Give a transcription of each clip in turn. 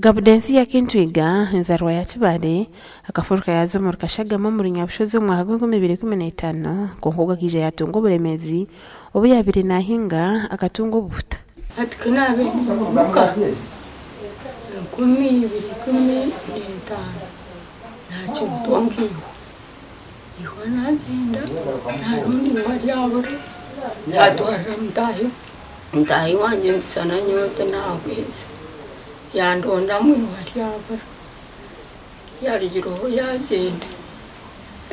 Gabudensi ya Kintwiga nzarwa ya Kibale akafuruka yazo mu Kashagama muri Nyabushozi mu mwaka wa 2015 konkoga kije yatungo buremezi obu yabiri nahinga akatungo buta ati kanabe muka 10 ntacyo tongi ihona agenda narundi wari yabura yatwara mtayi wanje sana nyote naweza yandonda mwibari yabura yarijiro yagenda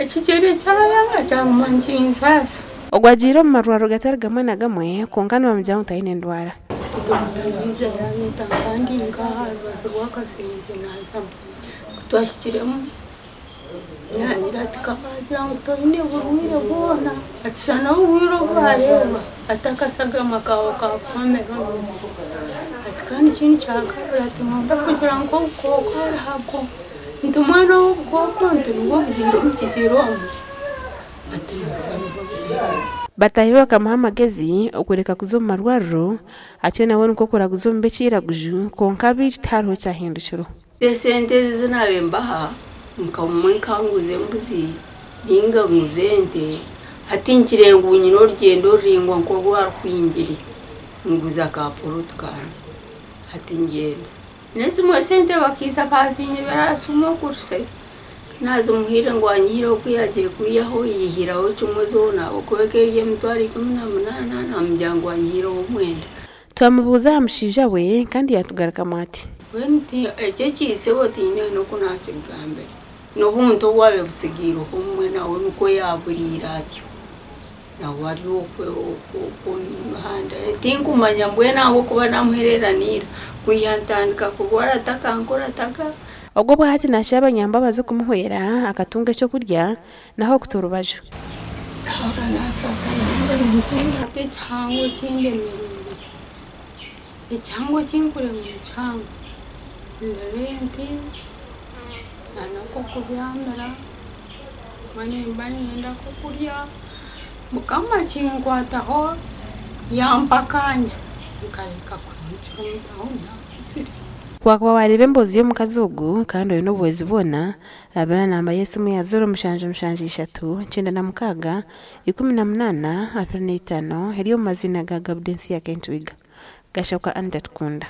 ekigere cyaya cyangwa nsasa ogwajiro marwaro gatargamwe na gamwe kongana bamjyaho tayine ndwara tutayiza yanyita kandi ngahabaza wakasenje naza kutwashikiremo yanyira tikabagira ngo toyine burwire bona atsana uwiro bareba atakasaga makawo ka komeronsi atkani chini chakabura timamba kugira ngo koko hako ntumwana w'ubwoko ntuwo bwiro mukigero ati masano bwiro batahiwa kama magezi okureka kuzoma marwaro ati nawe nuko kora kuzombe chiraguju konkabi tarho cyahindukiro desente zinabe mbaha mukamwe kanguze mbuzi ninga muzente ati nkirengu nyino rugendo ringwa nko rwarkwingiri nguza ka poroto kanje ati ngenda nezi mu sente bakiza pazinye barasumo kurse nazo muhira ngo anyiro kuyaje kuyaho yihiraho cyumuzo nabo kubekeriye mutwari 18 namjyango anyiro umwenda twamubuza amushija we kandi yatugaraka mati wenti ekekise botine no kunakigambe no bunto wabe busigiro umwe nawe nuko yaburira atyo na wari ko handa tinkumanya mbwe nawo kuba namuhereranira kuyantandika kubora takankora taka ogwo bwati nashaba nyamba baze kumuhwera akatunga cyo kurya naho kuturubaje ahora nasasa ate chango kindemerere ichango kinkure mu chango ndalenti nanako kubyamara mane mbani yenda ko kurya mukama chingwataho yampakanya ukareka kwicara mutahona siri kwakwa warebe mbozi yo mukazugu kandi uyu n'ubuwezi ubona labana namba Yesu mu ya 0 9 na mukaga 18 25 heriyo mazina ga Gabudensi ya Kintwiga gashoka andatkunda